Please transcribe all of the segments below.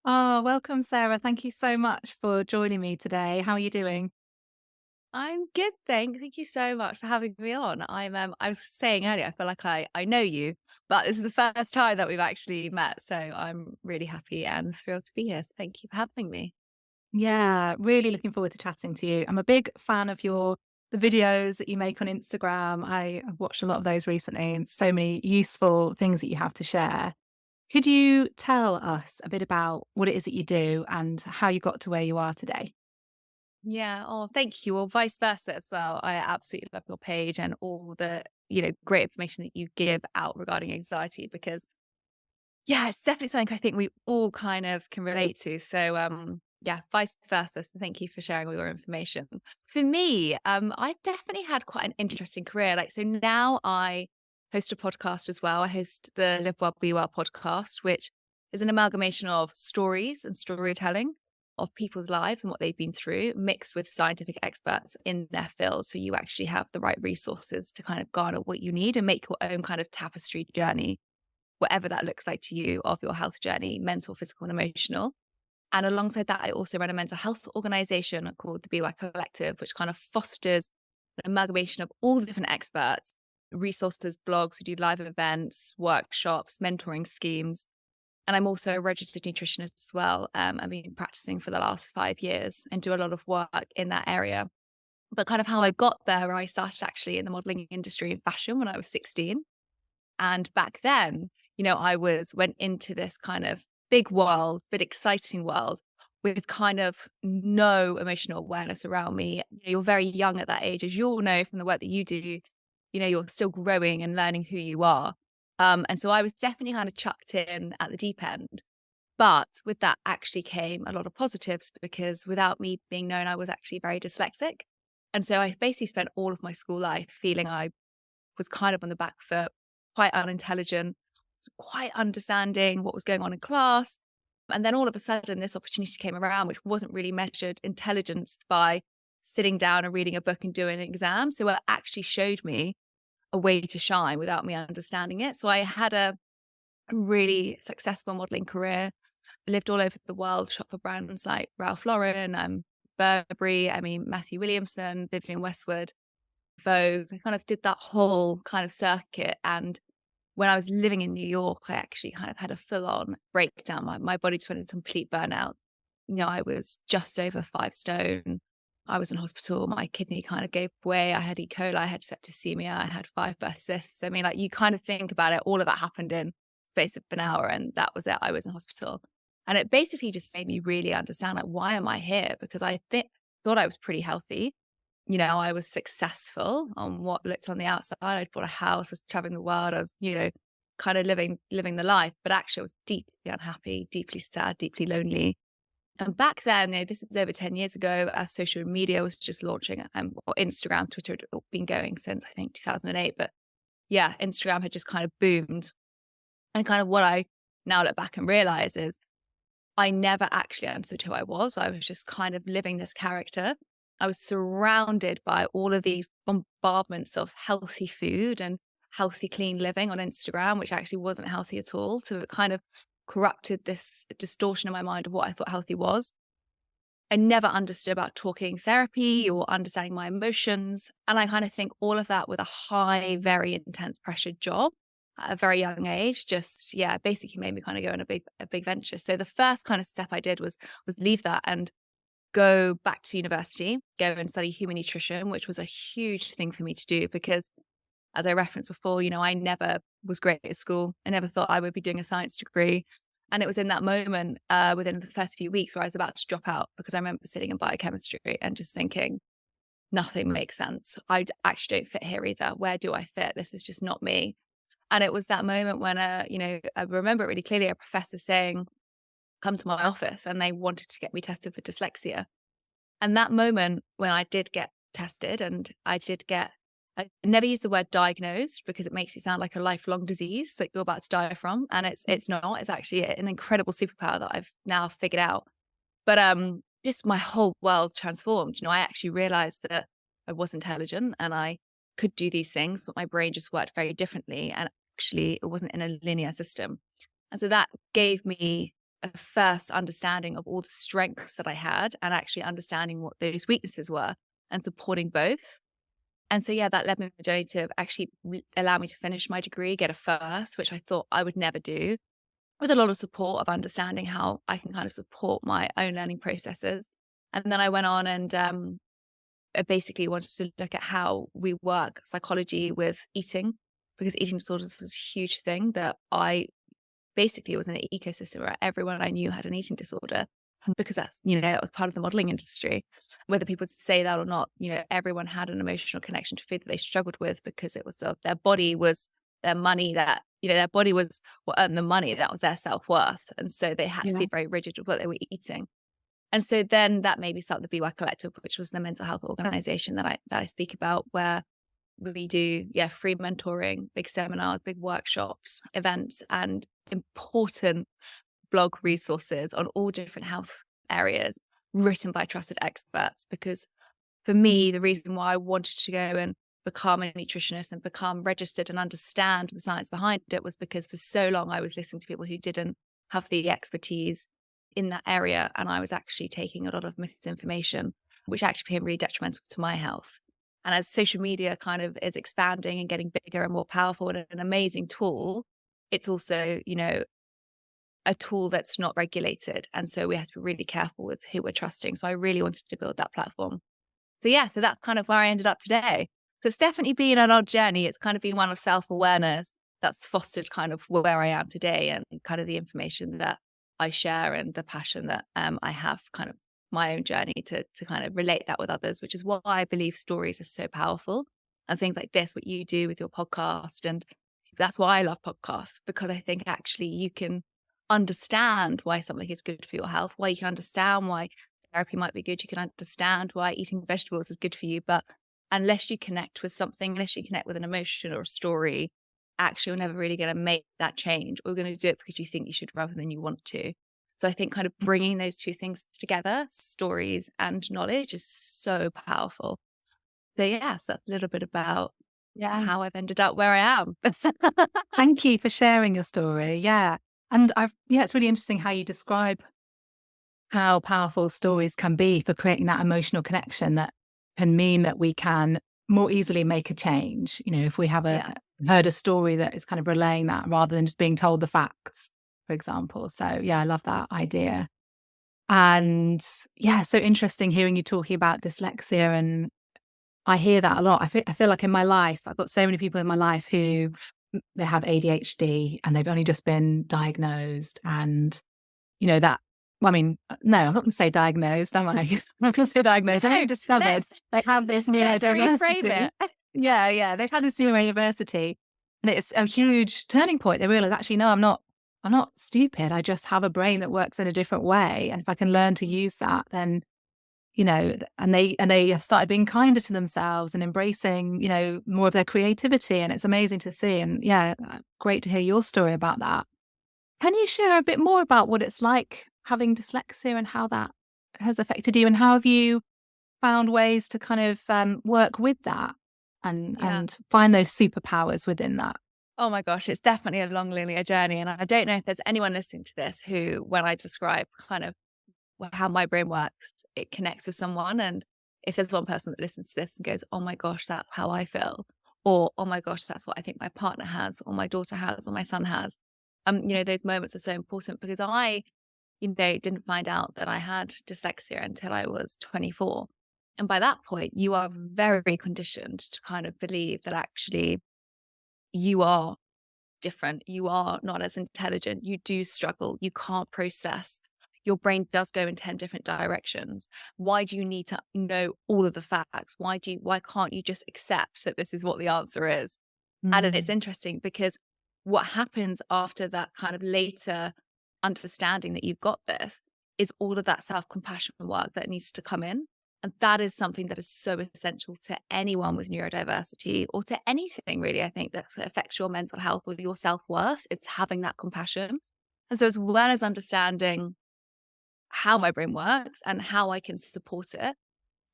Oh, welcome, Sarah. Thank you so much for joining me today. How are you doing? I'm good, thank you so much for having me on. I was saying earlier, I feel like I know you, but this is the first time that we've actually met. So I'm really happy and thrilled to be here. So thank you for having me. Yeah, really looking forward to chatting to you. I'm a big fan of the videos that you make on Instagram. I've watched a lot of those recently and so many useful things that you have to share. Could you tell us a bit about what it is that you do and how you got to where you are today? Yeah. Oh, thank you. Well, vice versa as well. I absolutely love your page and all the great information that you give out regarding anxiety because yeah, it's definitely something I think we all kind of can relate to. So, yeah, vice versa. So thank you for sharing all your information. For me, I've definitely had quite an interesting career. Like, so now I host a podcast as well. I host the Live Well, Be Well podcast, which is an amalgamation of stories and storytelling of people's lives and what they've been through, mixed with scientific experts in their field. So you actually have the right resources to kind of garner what you need and make your own kind of tapestry journey, whatever that looks like to you, of your health journey, mental, physical, and emotional. And alongside that, I also run a mental health organization called the BY Collective, which kind of fosters an amalgamation of all the different experts, resources, blogs. We do live events, workshops, mentoring schemes. And I'm also a registered nutritionist as well. I've been practicing for the last 5 years and do a lot of work in that area. But kind of how I got there, I started actually in the modeling industry in fashion when I was 16. And back then, I went into this kind of big world, but exciting world with kind of no emotional awareness around me. You're very young at that age, as you all know from the work that you do. You're still growing and learning who you are. And so I was definitely kind of chucked in at the deep end. But with that actually came a lot of positives because without me being known, I was actually very dyslexic. And so I basically spent all of my school life feeling I was kind of on the back foot, quite unintelligent, quite understanding what was going on in class. And then all of a sudden, this opportunity came around, which wasn't really measured intelligence by sitting down and reading a book and doing an exam. So it actually showed me a way to shine without me understanding it. So I had a really successful modeling career. I lived all over the world, shop for brands like Ralph Lauren, Burberry, Matthew Williamson, Vivienne Westwood, Vogue. I kind of did that whole kind of circuit. And when I was living in New York, I actually kind of had a full on breakdown. My body just went into complete burnout. I was just over 5 stone. I was in hospital. My kidney kind of gave way. I had E. coli, I had septicemia, I had 5 birth cysts. Like you kind of think about it, all of that happened in space of an hour, and that was it. I was in hospital. And it basically just made me really understand, like, why am I here? Because thought I was pretty healthy. I was successful on what looked on the outside. I'd bought a house, I was traveling the world, I was, kind of living the life. But actually I was deeply unhappy, deeply sad, deeply lonely. And back then, this is over 10 years ago, as social media was just launching, or Instagram, Twitter had been going since I think 2008. But yeah, Instagram had just kind of boomed. And kind of what I now look back and realize is I never actually understood who I was. I was just kind of living this character. I was surrounded by all of these bombardments of healthy food and healthy, clean living on Instagram, which actually wasn't healthy at all. So it kind of corrupted this distortion in my mind of what I thought healthy was. I never understood about talking therapy or understanding my emotions. And I kind of think all of that with a high, very intense pressured job at a very young age, just, yeah, basically made me kind of go on a big venture. So the first kind of step I did was leave that and go back to university, go and study human nutrition, which was a huge thing for me to do because, as I referenced before, I never was great at school. I never thought I would be doing a science degree. And it was in that moment, within the first few weeks, where I was about to drop out because I remember sitting in biochemistry and just thinking, nothing makes sense. Actually don't fit here either. Where do I fit? This is just not me. And it was that moment when, I remember it really clearly, a professor saying, come to my office, and they wanted to get me tested for dyslexia. And that moment when I did get tested and I never use the word diagnosed because it makes it sound like a lifelong disease that you're about to die from. And it's not. It's actually an incredible superpower that I've now figured out. But just my whole world transformed. I actually realized that I was intelligent and I could do these things, but my brain just worked very differently. And actually it wasn't in a linear system. And so that gave me a first understanding of all the strengths that I had and actually understanding what those weaknesses were and supporting both. And so, yeah, that led me on a journey to actually allow me to finish my degree, get a first, which I thought I would never do, with a lot of support of understanding how I can kind of support my own learning processes. And then I went on and I basically wanted to look at how we work psychology with eating, because eating disorders was a huge thing that I basically was in an ecosystem where everyone I knew had an eating disorder, because that's, that was part of the modeling industry. Whether people say that or not, everyone had an emotional connection to food that they struggled with because it was their body was their money, that, their body was what earned them money. That was their self-worth. And so they had to Yeah. be very rigid with what they were eating. And so then that made me start the BY Collective, which was the mental health organization that I speak about, where we do, free mentoring, big seminars, big workshops, events, and important blog resources on all different health areas written by trusted experts. Because for me, the reason why I wanted to go and become a nutritionist and become registered and understand the science behind it was because for so long I was listening to people who didn't have the expertise in that area. And I was actually taking a lot of misinformation, which actually became really detrimental to my health. And as social media kind of is expanding and getting bigger and more powerful and an amazing tool, it's also, a tool that's not regulated. And so we have to be really careful with who we're trusting. So I really wanted to build that platform. So yeah, so that's kind of where I ended up today. So it's definitely been an odd journey. It's kind of been one of self-awareness that's fostered kind of where I am today, and kind of the information that I share and the passion that I have, kind of my own journey to kind of relate that with others, which is why I believe stories are so powerful. And things like this, what you do with your podcast, and that's why I love podcasts, because I think actually you can understand why something is good for your health, why you can understand why therapy might be good, you can understand why eating vegetables is good for you. But unless you connect with something, unless you connect with an emotion or a story, actually you're never really going to make that change, or you're going to do it because you think you should rather than you want to. So I think kind of bringing those two things together, stories and knowledge, is so powerful. So yes, that's a little bit about Yeah. how I've ended up where I am. Thank you for sharing your story. Yeah. And it's really interesting how you describe how powerful stories can be for creating that emotional connection that can mean that we can more easily make a change. If we have Yeah. heard a story that is kind of relaying that rather than just being told the facts, for example. So yeah, I love that idea. And yeah, so interesting hearing you talking about dyslexia. And I hear that a lot. I feel like in my life, I've got so many people in my life who they have ADHD and they've only just been diagnosed. And that, well, I mean, no, I'm not going to say diagnosed, am I? I'm not going to say diagnosed. They've only discovered let's they have this neurodiversity. reframe it. Yeah. They've had this neurodiversity, and it's a huge turning point. They realize, actually, no, I'm not stupid. I just have a brain that works in a different way. And if I can learn to use that, then, and they have started being kinder to themselves and embracing, more of their creativity. And it's amazing to see. And yeah, great to hear your story about that. Can you share a bit more about what it's like having dyslexia and how that has affected you? And how have you found ways to kind of work with that and Yeah. find those superpowers within that? Oh my gosh, it's definitely a long linear journey. And I don't know if there's anyone listening to this who, when I describe kind of how my brain works, it connects with someone. And if there's one person that listens to this and goes, oh my gosh, that's how I feel, or oh my gosh, that's what I think my partner has, or my daughter has, or my son has, those moments are so important, because I, didn't find out that I had dyslexia until I was 24. And by that point, you are very conditioned to kind of believe that actually you are different. You are not as intelligent. You do struggle. You can't process. Your brain does go in 10 different directions. Why do you need to know all of the facts? Why can't you just accept that this is what the answer is? And it's Mm. interesting because what happens after that kind of later understanding that you've got this is all of that self-compassion work that needs to come in. And that is something that is so essential to anyone with neurodiversity, or to anything really, I think, that affects your mental health or your self-worth. It's having that compassion. And so, as well as understanding how my brain works and how I can support it,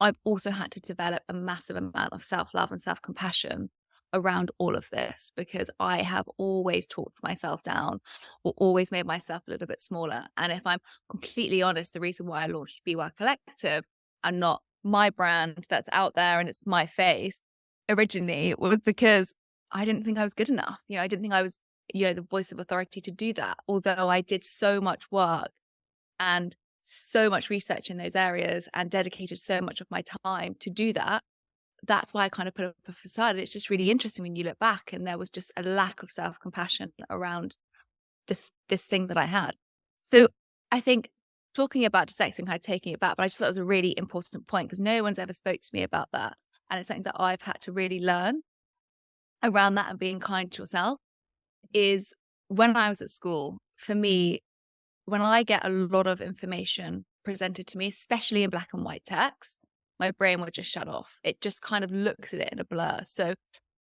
I've also had to develop a massive amount of self-love and self-compassion around all of this, because I have always talked myself down or always made myself a little bit smaller. And if I'm completely honest, the reason why I launched Be Well Collective and not my brand that's out there and it's my face originally was because I didn't think I was good enough. I didn't think I was, the voice of authority to do that. Although I did so much work and so much research in those areas and dedicated so much of my time to do that. That's why I kind of put up a facade. It's just really interesting when you look back and there was just a lack of self-compassion around this thing that I had. So I think talking about dyslexia and kind of taking it back, but I just thought it was a really important point because no one's ever spoke to me about that. And it's something that I've had to really learn around that and being kind to yourself is when I was at school, for me, when I get a lot of information presented to me, especially in black and white text, my brain would just shut off. It just kind of looks at it in a blur. So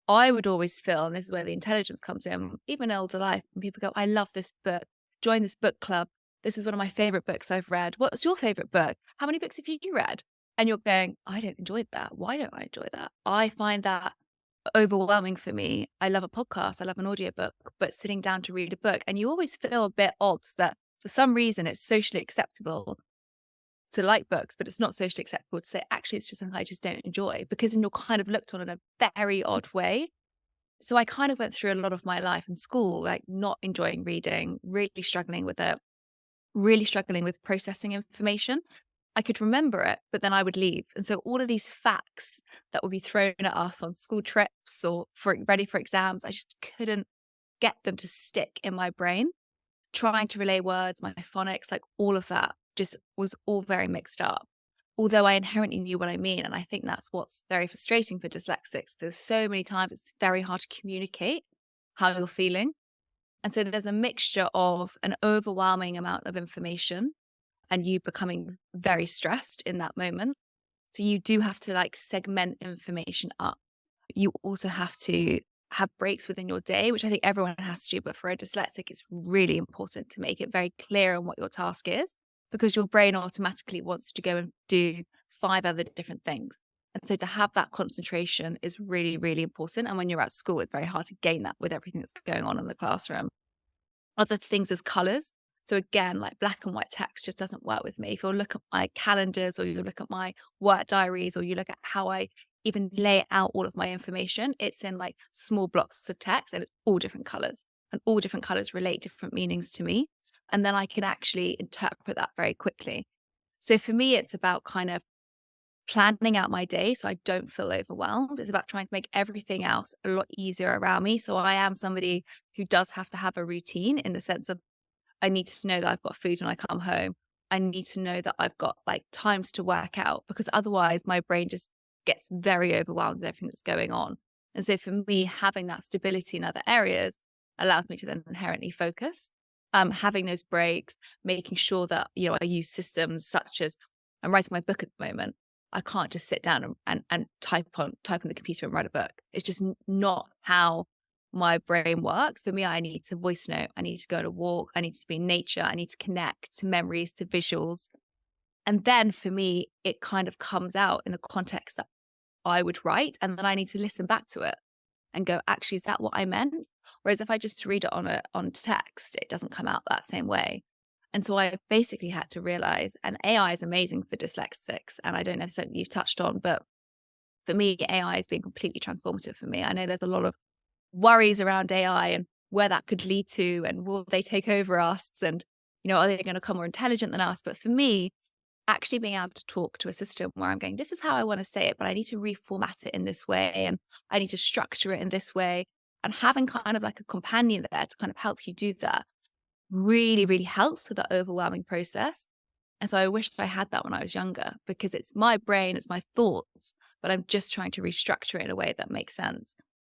I would always feel, and this is where the intelligence comes in, even older life, when people go, I love this book, join this book club. This is one of my favorite books I've read. What's your favorite book? How many books have you read? And you're going, I don't enjoy that. Why don't I enjoy that? I find that overwhelming for me. I love a podcast. I love an audiobook, but sitting down to read a book, and you always feel a bit odd that for some reason it's socially acceptable to like books, but it's not socially acceptable to say, actually, it's just something I just don't enjoy, because then you're kind of looked on in a very odd way. So I kind of went through a lot of my life in school, like not enjoying reading, really struggling with it, really struggling with processing information. I could remember it, but then I would leave. And so all of these facts that would be thrown at us on school trips or for ready for exams, I just couldn't get them to stick in my brain. Trying to relay words, my phonics, like all of that just was all very mixed up. Although I inherently knew what I mean. And I think that's what's very frustrating for dyslexics. There's so many times it's very hard to communicate how you're feeling. And so there's a mixture of an overwhelming amount of information and you becoming very stressed in that moment. So you do have to like segment information up. You also have to have breaks within your day, which I think everyone has to do. But for a dyslexic, it's really important to make it very clear on what your task is, because your brain automatically wants to go and do 5 other different things. And so to have that concentration is really, really important. And when you're at school, it's very hard to gain that with everything that's going on in the classroom. Other things as colors. So again, like black and white text just doesn't work with me. If you look at my calendars or you look at my work diaries or you look at how I even lay out all of my information, it's in like small blocks of text and it's all different colors, and all different colors relate different meanings to me. And then I can actually interpret that very quickly. So for me, it's about kind of planning out my day so I don't feel overwhelmed. It's about trying to make everything else a lot easier around me. So I am somebody who does have to have a routine in the sense of I need to know that I've got food when I come home. I need to know that I've got like times to work out, because otherwise my brain just gets very overwhelmed with everything that's going on. And so for me, having that stability in other areas allows me to then inherently focus. Having those breaks, making sure that, I use systems such as I'm writing my book at the moment. I can't just sit down and type on the computer and write a book. It's just not how my brain works. For me, I need to voice note, I need to go to walk, I need to be in nature, I need to connect to memories, to visuals. And then for me, it kind of comes out in the context that I would write. And then I need to listen back to it and go, actually, is that what I meant? Whereas if I just read it on text, it doesn't come out that same way. And so I basically had to realize, and AI is amazing for dyslexics. And I don't know if it's something you've touched on, but for me, AI has been completely transformative for me. I know there's a lot of worries around AI and where that could lead to, and will they take over us? And, are they going to become more intelligent than us? But for me, actually being able to talk to a system where I'm going, this is how I want to say it, but I need to reformat it in this way. And I need to structure it in this way. And having kind of like a companion there to kind of help you do that really, really helps with that overwhelming process. And so I wish I had that when I was younger, because it's my brain, it's my thoughts, but I'm just trying to restructure it in a way that makes sense.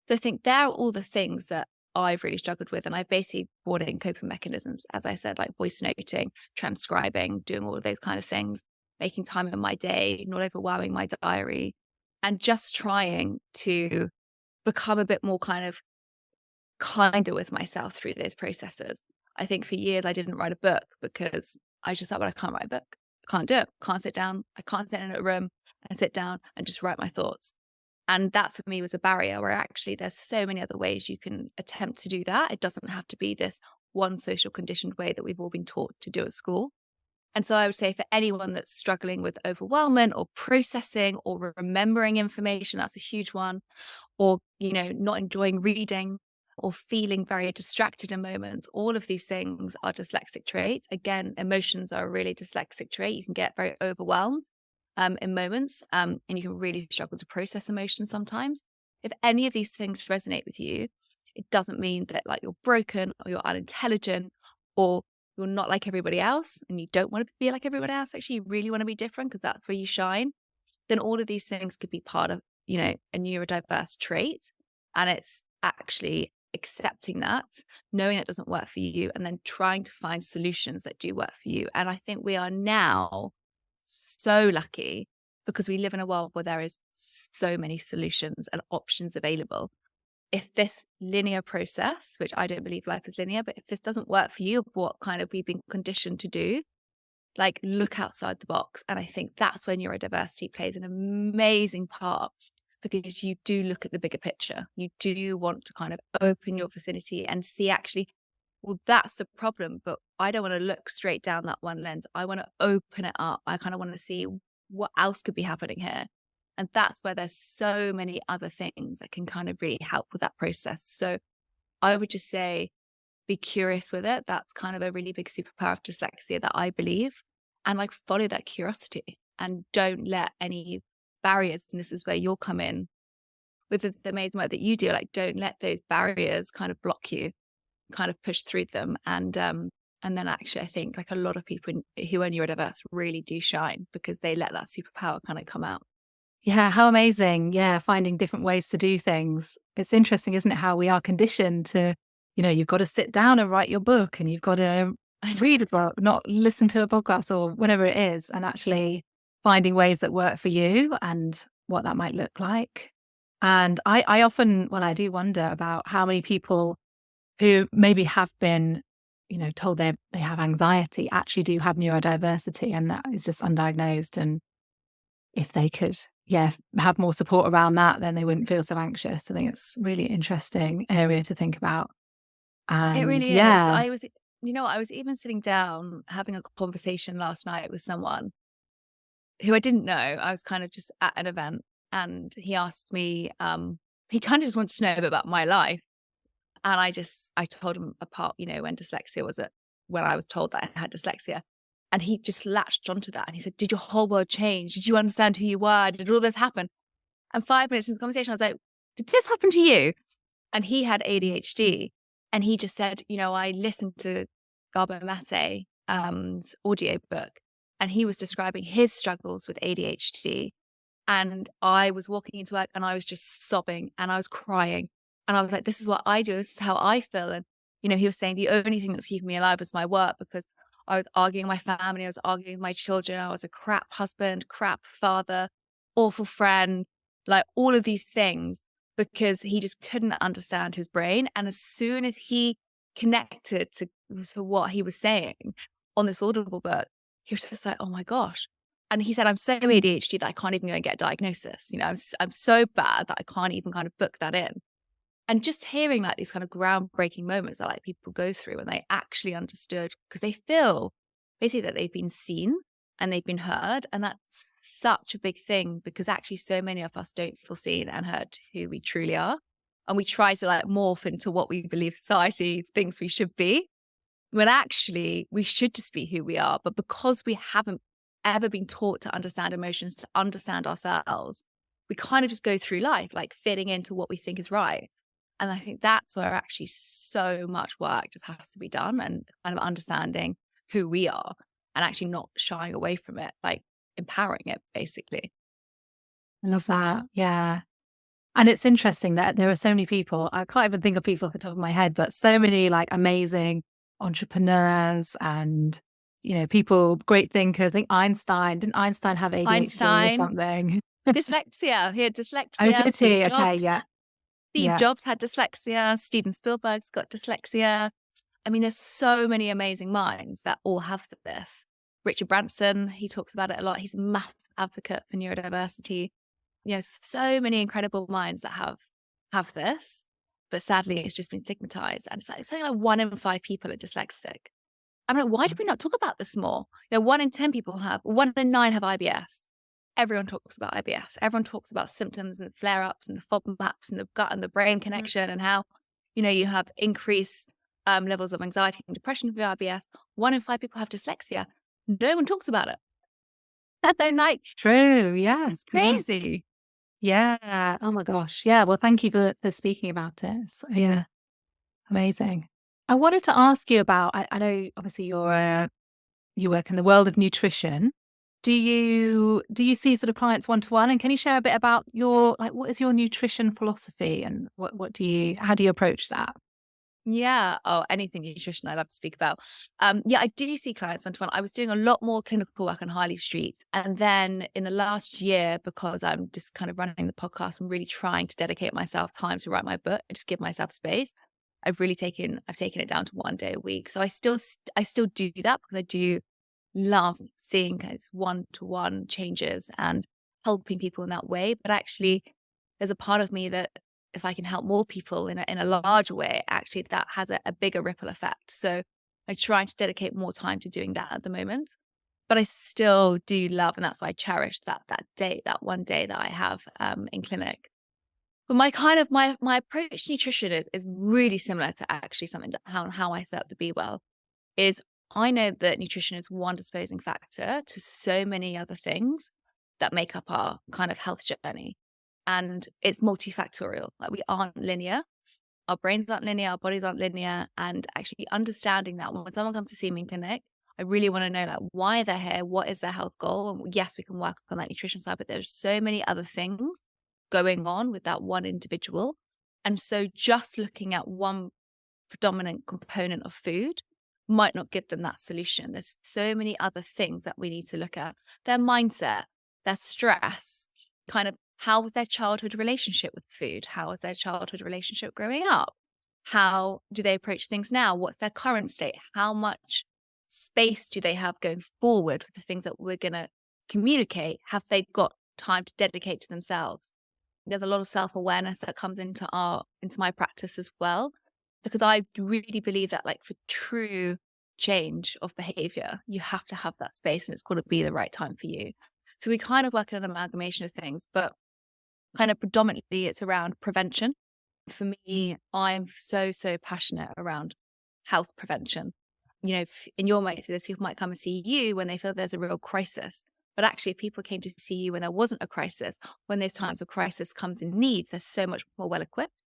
So I think there are all the things that I've really struggled with. And I basically brought in coping mechanisms, as I said, like voice noting, transcribing, doing all of those kind of things, making time in my day, not overwhelming my diary, and just trying to become a bit more kind of kinder with myself through those processes. I think for years I didn't write a book because I just thought, well, I can't write a book. I can't do it. Can't sit down. I can't sit in a room and sit down and just write my thoughts. And that for me was a barrier where actually there's so many other ways you can attempt to do that. It doesn't have to be this one social conditioned way that we've all been taught to do at school. And so I would say for anyone that's struggling with overwhelmment or processing or remembering information, that's a huge one, or, not enjoying reading or feeling very distracted in moments, all of these things are dyslexic traits. Again, emotions are a really dyslexic trait. You can get very overwhelmed in moments, and you can really struggle to process emotions sometimes. If any of these things resonate with you, it doesn't mean that like you're broken or you're unintelligent or you're not like everybody else and you don't want to be like everybody else. Actually, you really want to be different because that's where you shine. Then all of these things could be part of, a neurodiverse trait. And it's actually accepting that, knowing that doesn't work for you, and then trying to find solutions that do work for you. And I think we are now so lucky because we live in a world where there is so many solutions and options available. If this linear process, which I don't believe life is linear, but if this doesn't work for you, what kind of we've been conditioned to do, like look outside the box. And I think that's when neurodiversity plays an amazing part because you do look at the bigger picture. You do want to kind of open your vicinity and see actually, well, that's the problem, but I don't want to look straight down that one lens. I want to open it up. I kind of want to see what else could be happening here. And that's where there's so many other things that can kind of really help with that process. So I would just say, be curious with it. That's kind of a really big superpower of dyslexia that I believe. And like follow that curiosity and don't let any barriers. And this is where you'll come in with the amazing work that you do. Like, don't let those barriers kind of block you, kind of push through them. And then actually, I think like a lot of people who are neurodiverse really do shine because they let that superpower kind of come out. Yeah, how amazing. Yeah, finding different ways to do things. It's interesting, isn't it, how we are conditioned to, you've got to sit down and write your book and you've got to read a book, not listen to a podcast or whatever it is, and actually finding ways that work for you and what that might look like. And I often, well, I do wonder about how many people who maybe have been, told they have anxiety actually do have neurodiversity and that is just undiagnosed. And if they could, have more support around that, then they wouldn't feel so anxious. I think it's really interesting area to think about. It And really is. yeah, I was even sitting down having a conversation last night with someone who I didn't know. I was kind of just at an event and he asked me, he kind of just wanted to know a bit about my life. And I told him apart, when dyslexia was when I was told that I had dyslexia. And he just latched onto that and he said, did your whole world change? Did you understand who you were? Did all this happen? And 5 minutes into the conversation, I was like, did this happen to you? And he had ADHD. And he just said, I listened to Gabo Mate's audiobook and he was describing his struggles with ADHD. And I was walking into work and I was just sobbing and I was crying. And I was like, this is what I do. This is how I feel. And, he was saying the only thing that's keeping me alive was my work because I was arguing with my family. I was arguing with my children. I was a crap husband, crap father, awful friend, like all of these things because he just couldn't understand his brain. And as soon as he connected to what he was saying on this Audible book, he was just like, oh my gosh. And he said, I'm so ADHD that I can't even go and get a diagnosis. I'm so bad that I can't even kind of book that in. And just hearing like these kind of groundbreaking moments that like people go through when they actually understood because they feel basically that they've been seen and they've been heard. And that's such a big thing because actually so many of us don't feel seen and heard who we truly are. And we try to like morph into what we believe society thinks we should be, when actually we should just be who we are. But because we haven't ever been taught to understand emotions, to understand ourselves, we kind of just go through life like fitting into what we think is right. And I think that's where actually so much work just has to be done and kind of understanding who we are and actually not shying away from it, like empowering it basically. I love that. Yeah. And it's interesting that there are so many people, I can't even think of people off the top of my head, but so many like amazing entrepreneurs and, people, great thinkers. I think didn't Einstein have ADHD or Einstein, something? dyslexia, he had Oh, dyslexia, did he? Okay. Yeah. Steve Yeah. Jobs had dyslexia, Steven Spielberg's got dyslexia. I mean, there's so many amazing minds that all have this. Richard Branson, he talks about it a lot. He's a massive advocate for neurodiversity. so many incredible minds that have this, but sadly it's just been stigmatized. And it's like something like 1 in 5 people are dyslexic. I'm like, why do we not talk about this more? 1 in 10 people have, 1 in 9 have IBS. Everyone talks about IBS. Everyone talks about symptoms and flare ups and the FODMAPs and the gut and the brain Mm. connection and how, you have increased levels of anxiety and depression with IBS. 1 in 5 people have dyslexia. No one talks about it. And then, like, True. Yeah. it's Yeah. crazy. Yeah. Oh my gosh. Yeah. Well, thank you for speaking about it. Yeah. Amazing. I wanted to ask you about, I know obviously you work in the world of nutrition. Do you see sort of clients one to one? And can you share a bit about your, like, what is your nutrition philosophy and how do you approach that? Yeah. Oh, anything nutrition I love to speak about. I do see clients one to one. I was doing a lot more clinical work on Harley Street. And then in the last year, because I'm just kind of running the podcast, I'm really trying to dedicate myself time to write my book and just give myself space. I've taken it down to 1 day a week. So I still do that because I do love seeing those one-to-one changes and helping people in that way. But actually, there's a part of me that if I can help more people in a larger way, actually that has a bigger ripple effect. So I try to dedicate more time to doing that at the moment. But I still do love, and that's why I cherish that 1 day that I have in clinic. But my kind of my approach to nutrition is really similar to actually something that how I set up the Be Well is I know that nutrition is one disposing factor to so many other things that make up our kind of health journey. And it's multifactorial. Like we aren't linear. Our brains aren't linear, our bodies aren't linear. And actually understanding that when someone comes to see me in clinic, I really want to know like why they're here, what is their health goal? And yes, we can work on that nutrition side, but there's so many other things going on with that one individual. And so just looking at one predominant component of food might not give them that solution. There's so many other things that we need to look at. Their mindset, their stress, kind of how was their childhood relationship with food? How was their childhood relationship growing up? How do they approach things now? What's their current state? How much space do they have going forward with the things that we're going to communicate? Have they got time to dedicate to themselves? There's a lot of self-awareness that comes into my practice as well, because I really believe that like for true change of behavior, you have to have that space and it's got to be the right time for you. So we kind of work in an amalgamation of things, but kind of predominantly it's around prevention. For me, I'm so passionate around health prevention. In your cases, people might come and see you when they feel there's a real crisis. But actually, if people came to see you when there wasn't a crisis, when those times of crisis comes in needs, they're so much more well equipped.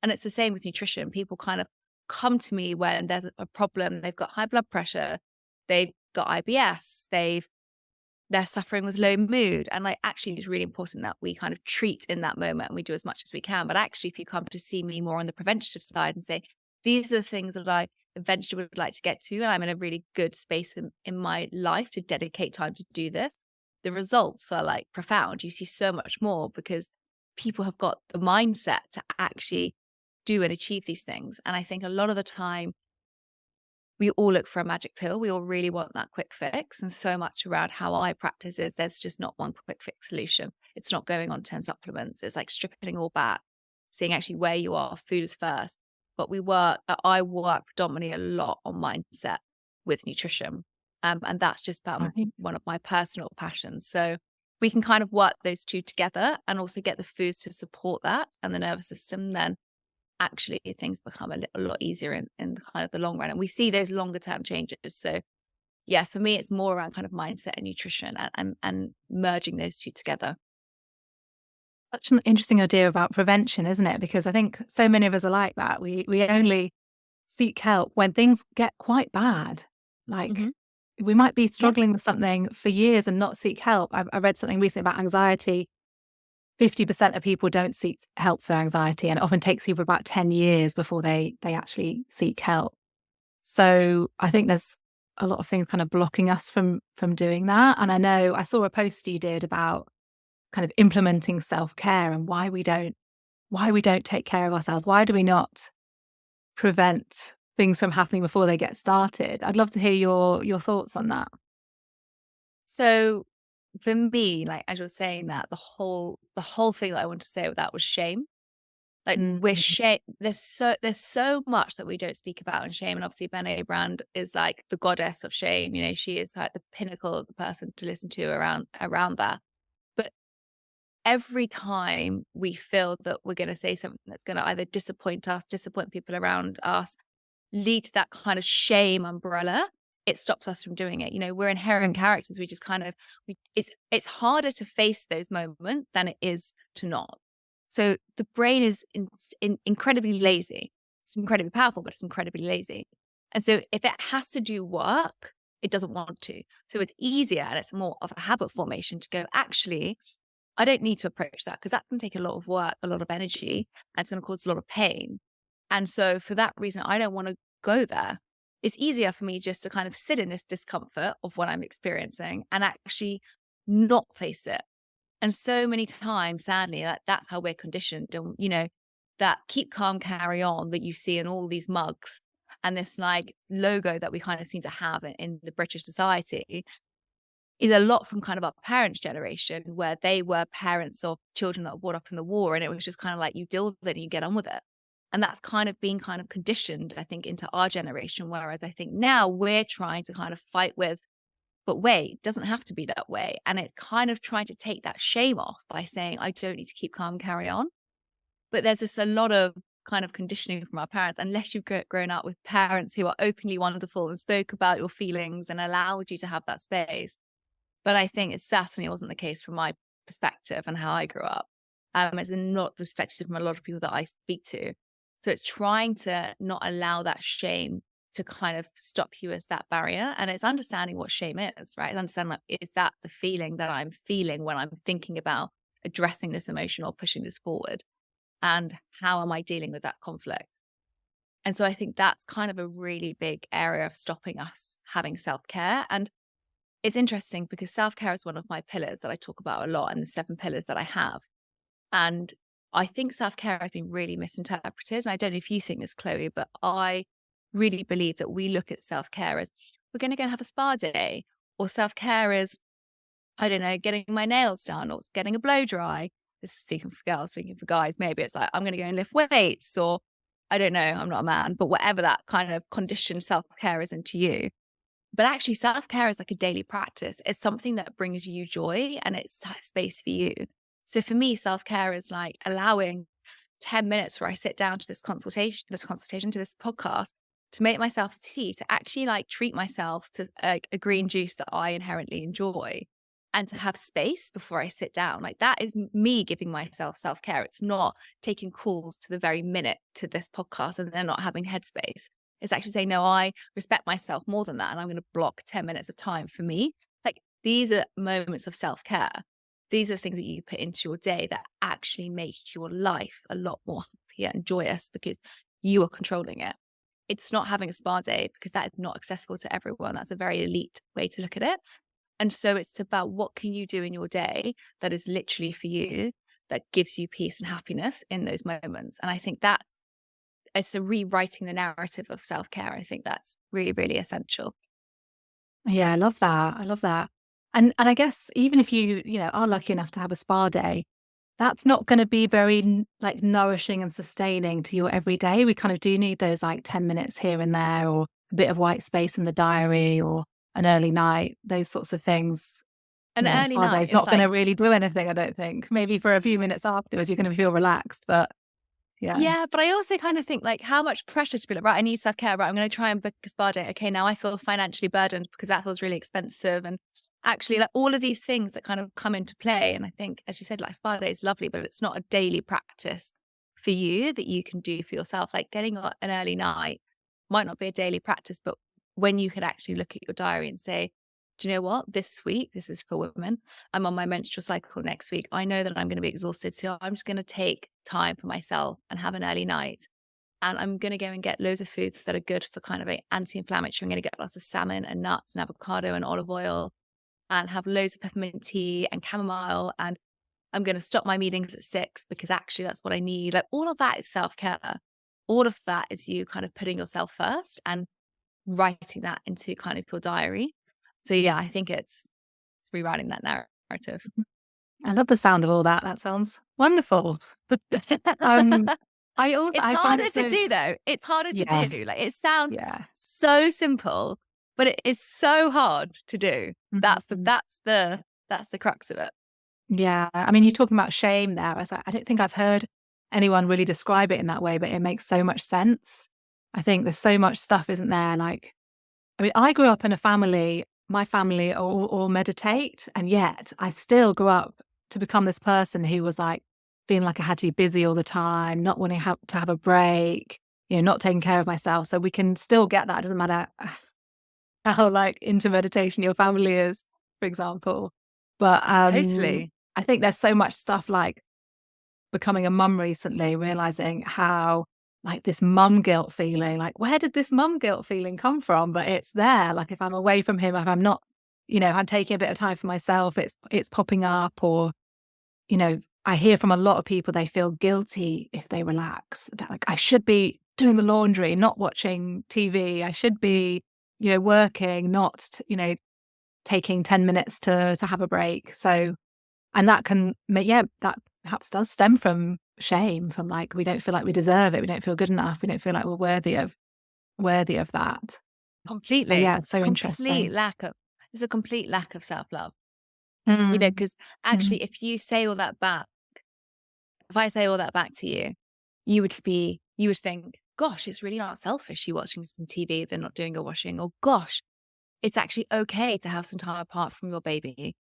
And it's the same with nutrition. People kind of come to me when there's a problem. They've got high blood pressure, they've got IBS, they're suffering with low mood. And like actually it's really important that we kind of treat in that moment and we do as much as we can. But actually, if you come to see me more on the preventative side and say, these are the things that I eventually would like to get to, and I'm in a really good space in my life to dedicate time to do this, the results are like profound. You see so much more because people have got the mindset to actually do and achieve these things. And I think a lot of the time we all look for a magic pill. We all really want that quick fix. And so much around how I practice is there's just not one quick fix solution. It's not going on 10 supplements. It's like stripping all back, seeing actually where you are. Food is first. But I work predominantly a lot on mindset with nutrition. And that's just Right. one of my personal passions. So we can kind of work those two together and also get the foods to support that and the nervous system, then actually things become a lot easier in kind of the long run. And we see those longer term changes. So yeah, for me, it's more around kind of mindset and nutrition and merging those two together. Such an interesting idea about prevention, isn't it? Because I think so many of us are like that. We only seek help when things get quite bad. Like Hmm. we might be Yeah. struggling with something for years and not seek help. I read something recently about anxiety. 50% of people don't seek help for anxiety, and it often takes people about 10 years before they actually seek help. So I think there's a lot of things kind of blocking us from doing that. And I know I saw a post you did about kind of implementing self-care and why we don't take care of ourselves. Why do we not prevent things from happening before they get started? I'd love to hear your thoughts on that. So for me, like as you're saying that, the whole thing that I wanted to say with that was shame. Like we're Mm. shame. There's so much that we don't speak about in shame, and obviously Brené Brown is like the goddess of shame. You know, she is like the pinnacle of the person to listen to around that. But every time we feel that we're going to say something that's going to either disappoint us, disappoint people around us, lead to that kind of shame umbrella, it stops us from doing it. You know, we're inherent characters. We just kind of, it's harder to face those moments than it is to not. So the brain is incredibly lazy. It's incredibly powerful, but it's incredibly lazy. And so if it has to do work, it doesn't want to. So it's easier and it's more of a habit formation to go, actually, I don't need to approach that because that's going to take a lot of work, a lot of energy, and it's going to cause a lot of pain. And so for that reason, I don't want to go there. It's easier for me just to kind of sit in this discomfort of what I'm experiencing and actually not face it. And so many times, sadly, that's how we're conditioned. And, you know, that keep calm, carry on that you see in all these mugs and this like logo that we kind of seem to have in the British society is a lot from kind of our parents' generation, where they were parents of children that were brought up in the war. And it was just kind of like you deal with it and you get on with it. And that's kind of being kind of conditioned, I think, into our generation. Whereas I think now we're trying to kind of fight with, but wait, it doesn't have to be that way. And it's kind of trying to take that shame off by saying, I don't need to keep calm, carry on. But there's just a lot of kind of conditioning from our parents, unless you've grown up with parents who are openly wonderful and spoke about your feelings and allowed you to have that space. But I think it certainly wasn't the case from my perspective and how I grew up. It's not the perspective from a lot of people that I speak to. So it's trying to not allow that shame to kind of stop you as that barrier. And it's understanding what shame is, right? It's understanding, like, is that the feeling that I'm feeling when I'm thinking about addressing this emotion or pushing this forward? And how am I dealing with that conflict? And so I think that's kind of a really big area of stopping us having self-care. And it's interesting because self-care is one of my pillars that I talk about a lot, and the 7 pillars that I have. And I think self-care has been really misinterpreted. And I don't know if you think this, Chloe, but I really believe that we look at self-care as we're going to go and have a spa day, or self-care is, I don't know, getting my nails done, or it's getting a blow dry. This is speaking for girls, speaking for guys. Maybe it's like, I'm going to go and lift weights, or I don't know, I'm not a man, but whatever that kind of conditioned self-care is into you. But actually, self-care is like a daily practice. It's something that brings you joy and it's space for you. So for me, self-care is like allowing 10 minutes where I sit down to this consultation, to this podcast, to make myself a tea, to actually like treat myself to a green juice that I inherently enjoy, and to have space before I sit down. Like that is me giving myself self-care. It's not taking calls to the very minute to this podcast and then not having headspace. It's actually saying, no, I respect myself more than that. And I'm going to block 10 minutes of time for me. Like these are moments of self-care. These are things that you put into your day that actually make your life a lot more happier and joyous because you are controlling it. It's not having a spa day because that is not accessible to everyone. That's a very elite way to look at it. And so it's about what can you do in your day that is literally for you, that gives you peace and happiness in those moments. And I think it's a rewriting the narrative of self-care. I think that's really, really essential. Yeah, I love that. I love that. And I guess even if you know, are lucky enough to have a spa day, that's not going to be very like nourishing and sustaining to your everyday. We kind of do need those like 10 minutes here and there, or a bit of white space in the diary, or an early night, those sorts of things. An You know, a early spa day night is is not going like, to really do anything, I don't think. Maybe for a few minutes afterwards, you're going to feel relaxed, but yeah. yeah, but I also kind of think like how much pressure to be like, right, I need self-care, right, I'm going to try and book a spa day. Okay, now I feel financially burdened because that feels really expensive. And actually like all of these things that kind of come into play. And I think, as you said, like spa day is lovely, but it's not a daily practice for you that you can do for yourself. Like getting an early night might not be a daily practice, but when you could actually look at your diary and say, do you know what? This week, this is for women. I'm on my menstrual cycle next week. I know that I'm going to be exhausted. So I'm just going to take time for myself and have an early night. And I'm going to go and get loads of foods that are good for kind of an anti-inflammatory. I'm going to get lots of salmon and nuts and avocado and olive oil and have loads of peppermint tea and chamomile. And I'm going to stop my meetings at 6 because actually that's what I need. Like all of that is self-care. All of that is you kind of putting yourself first and writing that into kind of your diary. So yeah, I think it's rewriting that narrative. I love the sound of all that. That sounds wonderful. um, It's I find harder it to so, do though. It's harder to yeah, do. Like it sounds yeah. so simple, but it is so hard to do. Mhm. That's the crux of it. Yeah. I mean, you're talking about shame there. I was like, I don't think I've heard anyone really describe it in that way, but it makes so much sense. I think there's so much stuff, isn't there? Like, I mean, I grew up in a family, my family all meditate, and yet I still grew up to become this person who was like feeling like I had to be busy all the time, not wanting to have a break, not taking care of myself. So we can still get that. It doesn't matter how like into meditation your family is, for example. But Totally. I think there's so much stuff like becoming a mum recently, realizing how like this mum guilt feeling, like where did this mum guilt feeling come from? But it's there. Like if I'm away from him, if I'm not, if I'm taking a bit of time for myself, it's popping up. Or, I hear from a lot of people they feel guilty if they relax. That like I should be doing the laundry, not watching TV. I should be, working, not, taking 10 minutes to have a break. So and that can make, that perhaps does stem from shame, from like, we don't feel like we deserve it. We don't feel good enough. We don't feel like we're worthy of that. So Completely. yeah, it's so interesting. There's a complete lack of self-love. Mm, Because mm, actually if I say all that back to you, you would think, gosh, it's really not selfish you watching some TV, they're not doing your washing, or gosh, it's actually okay to have some time apart from your baby.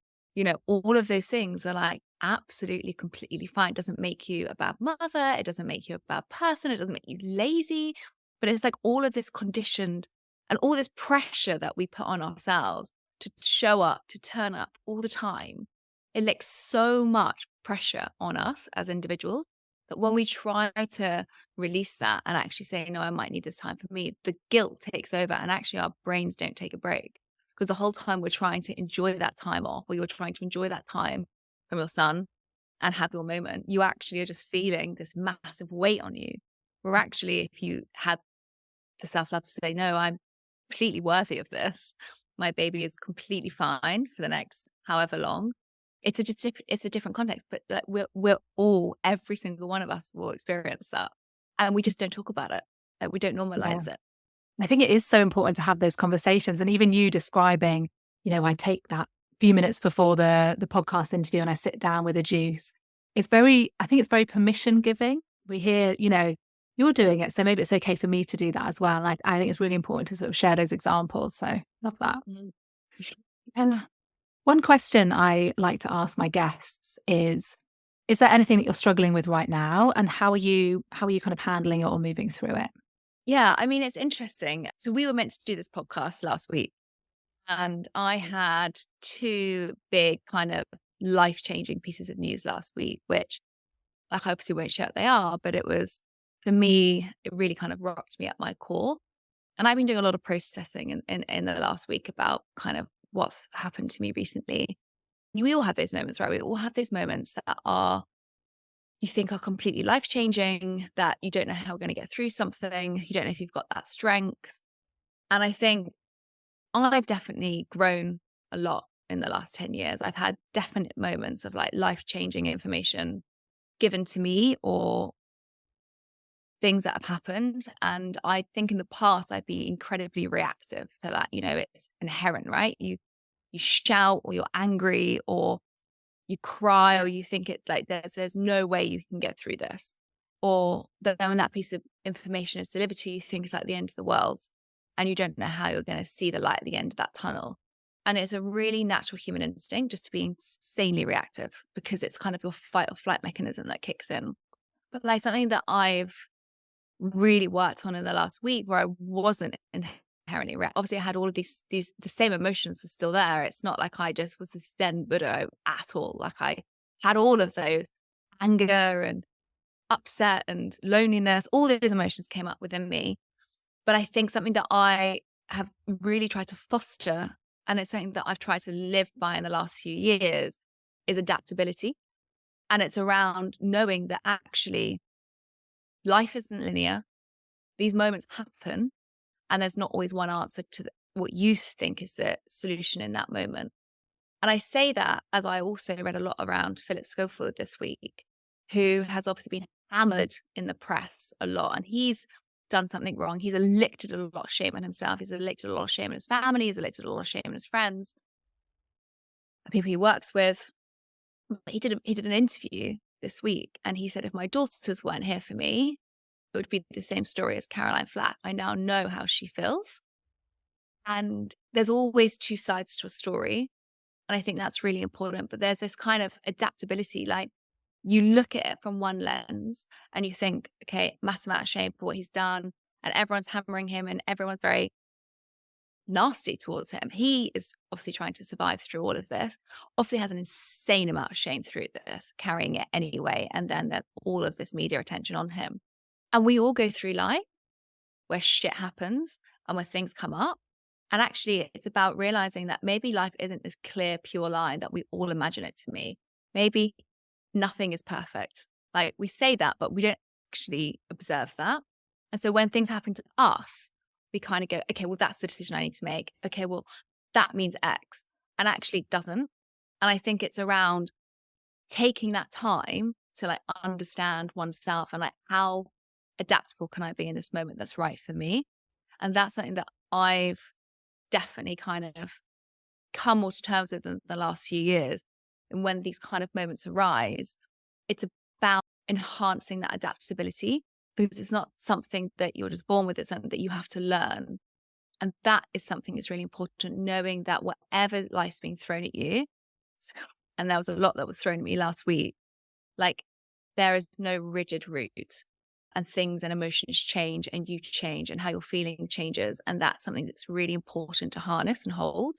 All of those things are like absolutely, completely fine. It doesn't make you a bad mother. It doesn't make you a bad person. It doesn't make you lazy. But it's like all of this conditioned and all this pressure that we put on ourselves to show up, to turn up all the time. It makes so much pressure on us as individuals that when we try to release that and actually say, no, I might need this time for me, the guilt takes over and actually our brains don't take a break. Because the whole time we're trying to enjoy that time off, or you're trying to enjoy that time from your son and have your moment, you actually are just feeling this massive weight on you. Where actually, if you had the self-love to say, no, I'm completely worthy of this. My baby is completely fine for the next however long. It's a different context, but like we're all, every single one of us will experience that. And we just don't talk about it. Like we don't yeah. normalize it. I think it is so important to have those conversations. And even you describing, I take that few minutes before the podcast interview and I sit down with a juice. I think it's very permission giving. We hear, you're doing it, so maybe it's okay for me to do that as well. Like I think it's really important to sort of share those examples. So love that. Mm. And one question I like to ask my guests is there anything that you're struggling with right now? And how are you kind of handling it or moving through it? Yeah, I mean, it's interesting. So we were meant to do this podcast last week, and I had two big kind of life-changing pieces of news last week, which like I obviously won't share what they are, but it was for me, it really kind of rocked me at my core. And I've been doing a lot of processing in the last week about kind of what's happened to me recently. We all have those moments, right? We all have those moments that are you think are completely life changing, that you don't know how we're going to get through something. You don't know if you've got that strength. And I think I've definitely grown a lot in the last 10 years. I've had definite moments of like life changing information given to me or things that have happened. And I think in the past, I'd be incredibly reactive to that. It's inherent, right? You shout or you're angry or you cry or you think it's like there's no way you can get through this. Or then when that piece of information is delivered to you, you think it's like the end of the world and you don't know how you're going to see the light at the end of that tunnel. And it's a really natural human instinct just to be insanely reactive because it's kind of your fight or flight mechanism that kicks in. But like something that I've really worked on in the last week where I wasn't inherently obviously I had all of these the same emotions were still there. It's not like I just was a Zen Buddha at all. Like I had all of those anger and upset and loneliness, all those emotions came up within me. But I think something that I have really tried to foster, and it's something that I've tried to live by in the last few years, is adaptability. And it's around knowing that actually life isn't linear. These moments happen, and there's not always one answer to what you think is the solution in that moment. And I say that as I also read a lot around Philip Schofield this week, who has obviously been hammered in the press a lot. And he's done something wrong. He's inflicted a lot of shame on himself. He's inflicted a lot of shame on his family. He's inflicted a lot of shame on his friends, the people he works with. He did an interview this week, and he said, if my daughters weren't here for me, it would be the same story as Caroline Flack. I now know how she feels. And there's always two sides to a story. And I think that's really important. But there's this kind of adaptability, like you look at it from one lens and you think, okay, massive amount of shame for what he's done. And everyone's hammering him and everyone's very nasty towards him. He is obviously trying to survive through all of this, obviously has an insane amount of shame through this, carrying it anyway. And then there's all of this media attention on him. And we all go through life where shit happens and where things come up. And actually, it's about realizing that maybe life isn't this clear, pure line that we all imagine it to be. Maybe nothing is perfect. Like we say that, but we don't actually observe that. And so when things happen to us, we kind of go, okay, well, that's the decision I need to make. Okay, well, that means X. And actually it doesn't. And I think it's around taking that time to like understand oneself and like how adaptable can I be in this moment that's right for me. And that's something that I've definitely kind of come more to terms with in the last few years. And when these kind of moments arise, it's about enhancing that adaptability, because it's not something that you're just born with, it's something that you have to learn. And that is something that's really important, knowing that whatever life's being thrown at you, and there was a lot that was thrown at me last week, like there is no rigid route, and things and emotions change and you change and how you're feeling changes. And that's something that's really important to harness and hold.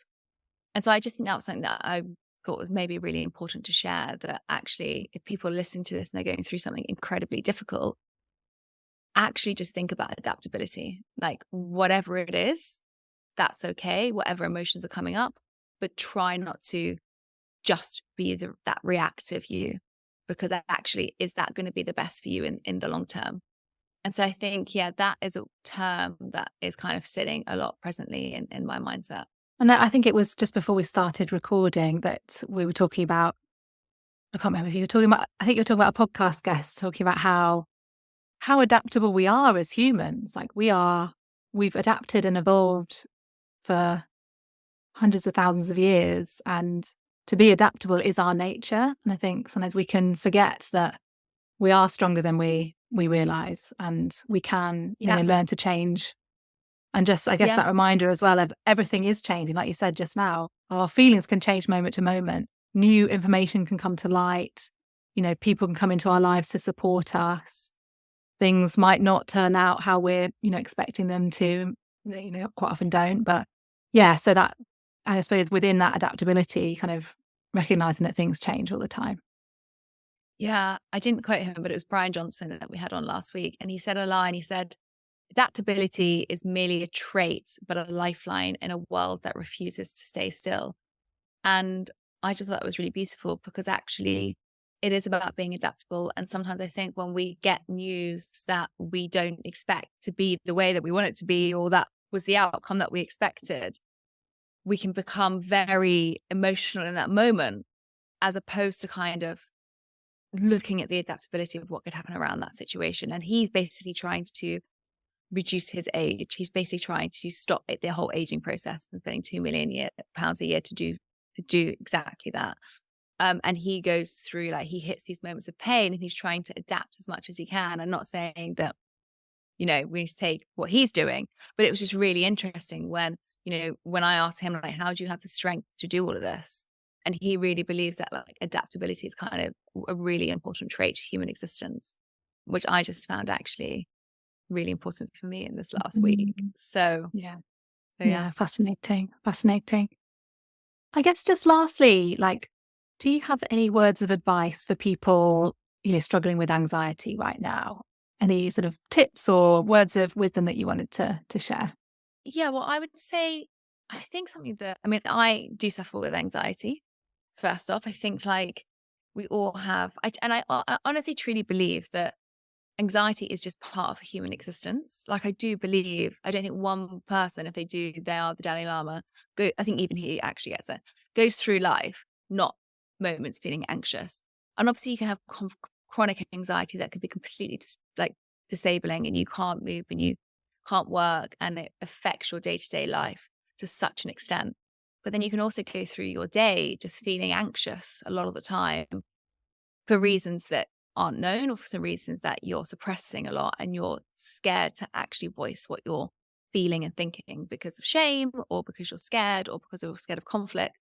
And so I just think that was something that I thought was maybe really important to share, that actually if people are listening to this and they're going through something incredibly difficult, actually just think about adaptability. Like whatever it is, that's okay, whatever emotions are coming up, but try not to just be that reactive you, because actually, is that going to be the best for you in the long term? And so I think, yeah, that is a term that is kind of sitting a lot presently in my mindset. And I think it was just before we started recording that we were talking about, I can't remember if you were talking about, I think you were talking about a podcast guest talking about how adaptable we are as humans. Like we've adapted and evolved for hundreds of thousands of years, and to be adaptable is our nature. And I think sometimes we can forget that we are stronger than we realize, and we can, Yeah. learn to change. And just, I guess, Yeah. that reminder as well of everything is changing. Like you said just now, our feelings can change moment to moment. New information can come to light. People can come into our lives to support us. Things might not turn out how we're, expecting them to, quite often don't. But yeah, so that, I suppose within that adaptability, kind of recognizing that things change all the time. Yeah. I didn't quote him, but it was Brian Johnson that we had on last week. And he said a line, he said, adaptability is merely a trait, but a lifeline in a world that refuses to stay still. And I just thought that was really beautiful, because actually it is about being adaptable. And sometimes I think when we get news that we don't expect to be the way that we want it to be, or that was the outcome that we expected, we can become very emotional in that moment, as opposed to kind of looking at the adaptability of what could happen around that situation. And he's basically trying to reduce his age. He's basically trying to stop the whole aging process and spending £2 million a year to do exactly that. And he goes through, like, he hits these moments of pain and he's trying to adapt as much as he can. And not saying that, we need to take what he's doing, but it was just really interesting when I asked him, like, how do you have the strength to do all of this? And he really believes that like adaptability is kind of a really important trait to human existence, which I just found actually really important for me in this last week. So Yeah. yeah. Fascinating. I guess just lastly, like, do you have any words of advice for people, struggling with anxiety right now? Any sort of tips or words of wisdom that you wanted to share? Yeah, well, I would say, I think something that, I do suffer with anxiety. First off, I think like we all have, I honestly truly believe that anxiety is just part of human existence. Like, I don't think one person, if they do, they are the Dalai Lama. I think even he actually gets it, goes through life, not moments feeling anxious. And obviously you can have chronic anxiety that could be completely disabling, and you can't move and you can't work, and it affects your day-to-day life to such an extent. But then you can also go through your day just feeling anxious a lot of the time for reasons that aren't known, or for some reasons that you're suppressing a lot and you're scared to actually voice what you're feeling and thinking because of shame, or because you're scared, or because you're scared of conflict.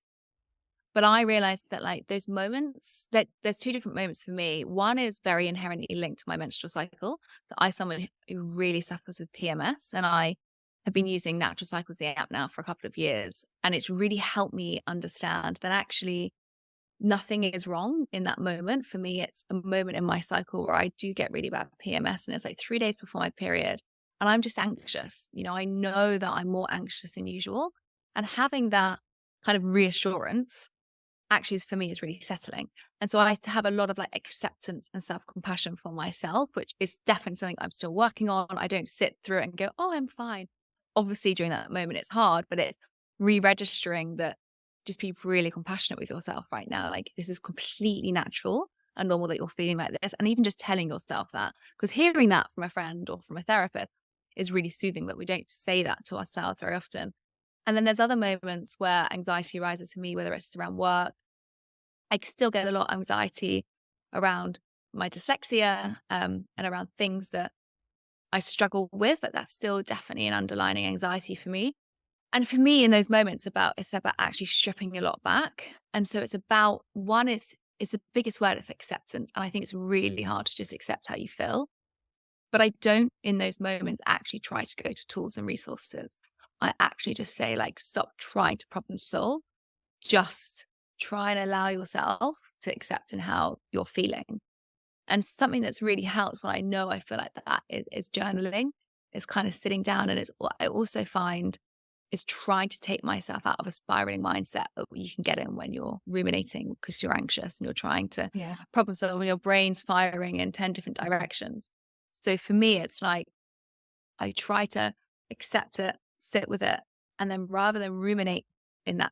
But I realized that, like, those moments, that there's two different moments for me. One is very inherently linked to my menstrual cycle. That someone who really suffers with PMS, and I have been using Natural Cycles, the app, now for a couple of years. And it's really helped me understand that actually nothing is wrong in that moment. For me, it's a moment in my cycle where I do get really bad PMS, and it's like 3 days before my period. And I'm just anxious. I know that I'm more anxious than usual. And having that kind of reassurance actually for me is really settling. And so I have a lot of like acceptance and self-compassion for myself, which is definitely something I'm still working on. I don't sit through it and go, oh, I'm fine. Obviously during that moment it's hard, but it's re-registering that, just be really compassionate with yourself right now. Like, this is completely natural and normal that you're feeling like this. And even just telling yourself that, because hearing that from a friend or from a therapist is really soothing, but we don't say that to ourselves very often. And then there's other moments where anxiety arises for me, whether it's around work. I still get a lot of anxiety around my dyslexia, and around things that I struggle with. That's still definitely an underlying anxiety for me. And for me, in those moments, it's about actually stripping a lot back. And so it's about, one, it's the biggest word, it's acceptance. And I think it's really hard to just accept how you feel. But I don't, in those moments, actually try to go to tools and resources. I actually just say, like, stop trying to problem solve. Just try and allow yourself to accept in how you're feeling. And something that's really helped when I know I feel like that is journaling. It's kind of sitting down, and I also find is trying to take myself out of a spiraling mindset that you can get in when you're ruminating because you're anxious and you're trying to Yeah. problem solve, and your brain's firing in 10 different directions. So for me, it's like I try to accept it, sit with it, and then rather than ruminate in that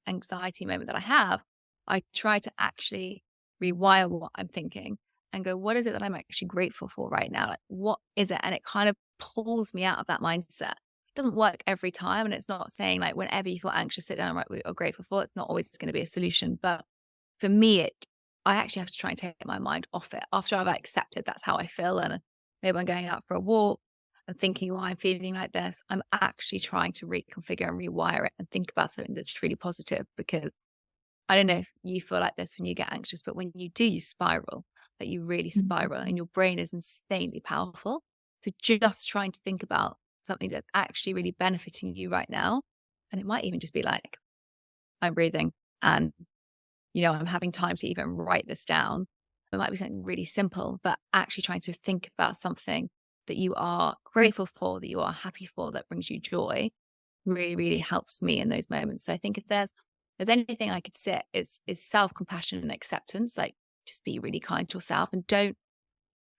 anxiety moment that I have, I try to actually rewire what I'm thinking and go, what is it that I'm actually grateful for right now? Like, what is it? And it kind of pulls me out of that mindset. It doesn't work every time. And it's not saying, like, whenever you feel anxious, sit down and write what you're grateful for. It's not always going to be a solution. But for me, I actually have to try and take my mind off it after I've accepted that's how I feel. And maybe I'm going out for a walk and thinking, why I'm feeling like this. I'm actually trying to reconfigure and rewire it and think about something that's really positive, because I don't know if you feel like this when you get anxious, but when you do, you spiral, that you really spiral, and your brain is insanely powerful. So just trying to think about something that's actually really benefiting you right now. And it might even just be like, I'm breathing, and, I'm having time to even write this down. It might be something really simple, but actually trying to think about something that you are grateful for, that you are happy for, that brings you joy, really, really helps me in those moments. So I think if there's anything I could say, is self-compassion and acceptance. Like, just be really kind to yourself, and don't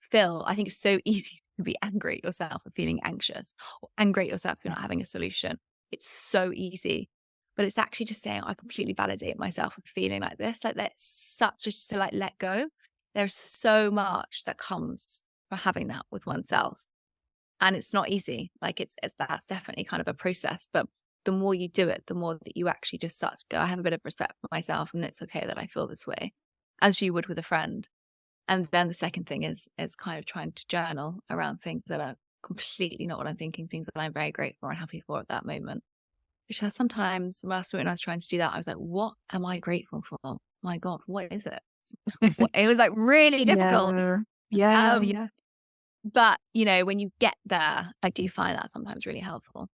feel, I think it's so easy to be angry at yourself for feeling anxious, or angry at yourself for not having a solution. It's so easy. But it's actually just saying, I completely validate myself for feeling like this. Like, that's such just to, like, let go. There's so much that comes from having that with oneself. And it's not easy. Like, it's that's definitely kind of a process. But the more you do it, the more that you actually just start to go, I have a bit of respect for myself, and it's okay that I feel this way, as you would with a friend. And then the second thing is kind of trying to journal around things that are completely not what I'm thinking, things that I'm very grateful and happy for at that moment. Which has sometimes, last week when I was trying to do that, I was like, what am I grateful for? My God, what is it? It was like really difficult. Yeah. Yeah. Um, Yeah. but when you get there, I do find that sometimes really helpful.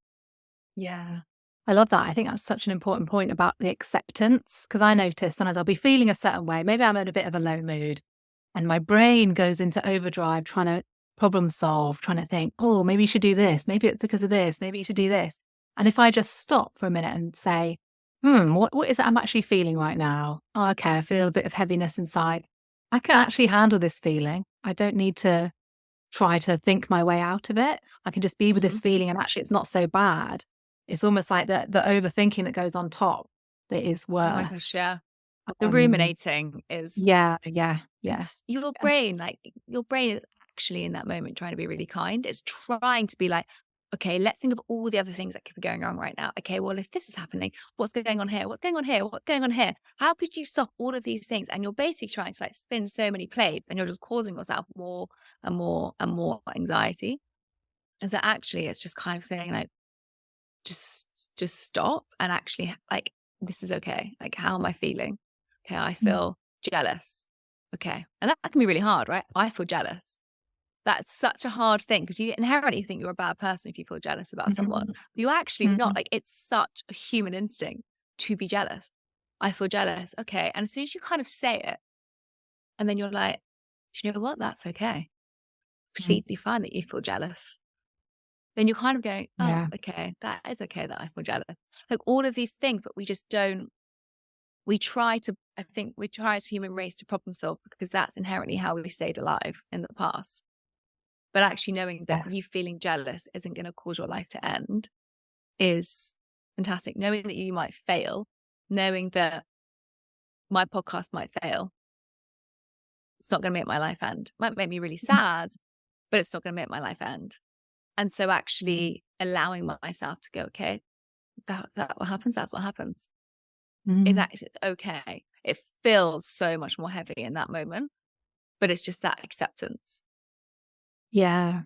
Yeah. I love that. I think that's such an important point about the acceptance, because I notice sometimes I'll be feeling a certain way. Maybe I'm in a bit of a low mood, and my brain goes into overdrive trying to problem solve, trying to think, oh, maybe you should do this. Maybe it's because of this. Maybe you should do this. And if I just stop for a minute and say, what is it I'm actually feeling right now? Oh, okay, I feel a bit of heaviness inside. I can actually handle this feeling. I don't need to try to think my way out of it. I can just be with Mhm. this feeling, and actually it's not so bad. It's almost like the overthinking that goes on top that is Oh my gosh, worse. yeah. The Um, ruminating is yeah, yeah, yeah. because your Yeah. brain, like, your brain is actually in that moment trying to be really kind. It's trying to be like, okay, let's think of all the other things that could be going on right now. Okay, well, if this is happening, what's going on here? What's going on here? What's going on here? How could you stop all of these things? And you're basically trying to like spin so many plates, and you're just causing yourself more and more and more anxiety. And so actually it's just kind of saying like, just stop and actually like, this is okay. Like, how am I feeling? Okay, I Mm. feel jealous. Okay. And that can be really hard, right? I feel jealous. That's such a hard thing because you inherently think you're a bad person if you feel jealous about someone. Mhm. But you're actually not. Mhm. Like, it's such a human instinct to be jealous. I feel jealous. Okay. And as soon as you kind of say it, and then you're like, do you know what? That's okay. Mhm. Completely fine that you feel jealous. Then you're kind of going, oh, Yeah. okay, that is okay that I feel jealous. Like all of these things, but we just don't, we try to, I think we try as a human race to problem solve because that's inherently how we stayed alive in the past. But actually knowing that Yes. you feeling jealous isn't going to cause your life to end is fantastic. Knowing that you might fail, knowing that my podcast might fail, it's not going to make my life end. It might make me really sad, but it's not going to make my life end. And so Mhm. actually allowing myself to go, okay, that what happens, that's what happens. Is Mhm. actually okay. It feels so much more heavy in that moment, but it's just that acceptance. Yeah.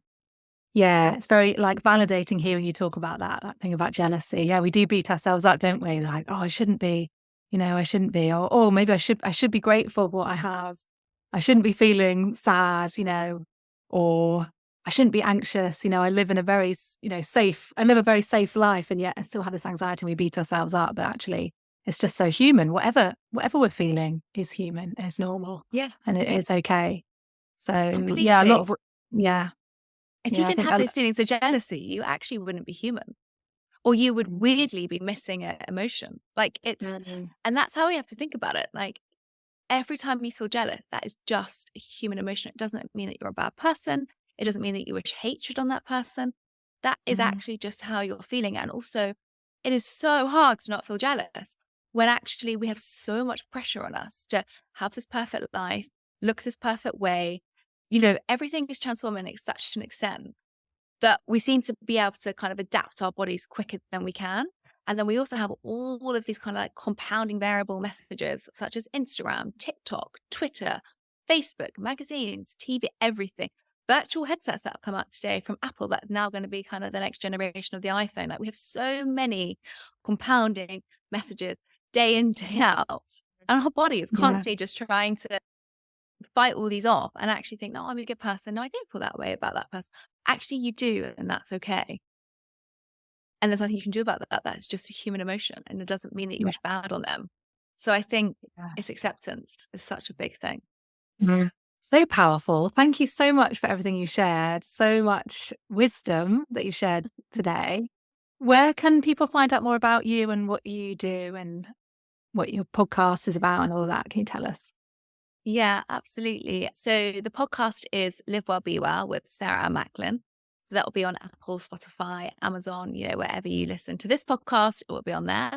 Yeah, it's very, like, validating hearing you talk about that thing about jealousy. Yeah, we do beat ourselves up, don't we? Like, "Oh, I shouldn't be, I shouldn't be," or, "Oh, maybe I should be grateful for what I have. I shouldn't be feeling sad," or, "I shouldn't be anxious, I live in a very safe I live a very safe life, and yet I still have this anxiety," and we beat ourselves up, but actually, it's just so human. Whatever we're feeling is human, is normal, Yeah, and it is okay. So, yeah, a lot completely. of yeah, If you yeah, I didn't think have those feelings of jealousy, you actually wouldn't be human, or you would Mm. weirdly be missing a emotion. Like it's, Mm. and that's how we have to think about it. Like every time you feel jealous, that is just a human emotion. It doesn't mean that you're a bad person. It doesn't mean that you wish hatred on that person. That is Mhm. actually just how you're feeling. And also, it is so hard to not feel jealous when actually we have so much pressure on us to have this perfect life, look this perfect way. Everything is transforming at such an extent that we seem to be able to kind of adapt our bodies quicker than we can. And then we also have all of these kind of like compounding variable messages, such as Instagram, TikTok, Twitter, Facebook, magazines, TV, everything. Virtual headsets that have come out today from Apple that's now going to be kind of the next generation of the iPhone. Like we have so many compounding messages day in, day out. And our body is Yeah, constantly just trying to fight all these off and actually think, no, I'm a good person. No, I don't feel that way about that person. Actually, you do, and that's okay. And there's nothing you can do about that. That's just a human emotion. And it doesn't mean that you yeah, wish bad on them. So I think yeah. it's acceptance is such a big thing. Mhm. So powerful. Thank you so much for everything you shared. So much wisdom that you shared today. Where can people find out more about you and what you do and what your podcast is about and all that? Can you tell us? Yeah, absolutely. So the podcast is Live Well, Be Well with Sarah Ann Macklin. So that will be on Apple, Spotify, Amazon, wherever you listen to this podcast, it will be on there.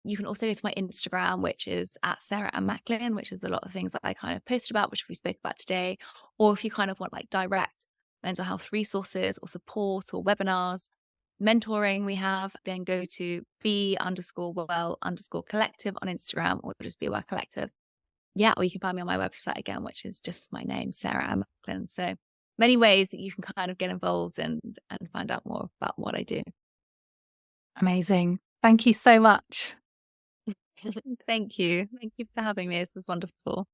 You can also go to my Instagram, which is at Sarah and Macklin, which is a lot of things that I kind of posted about, which we spoke about today. Or if you kind of want like direct mental health resources or support or webinars, mentoring we have, then go to be_well_collective on Instagram or just be well collective. Yeah, or you can find me on my website again, which is just my name, Sarah Ann Macklin. So many ways that you can kind of get involved and find out more about what I do. Amazing. Thank you so much. Thank you. Thank you for having me. This was wonderful.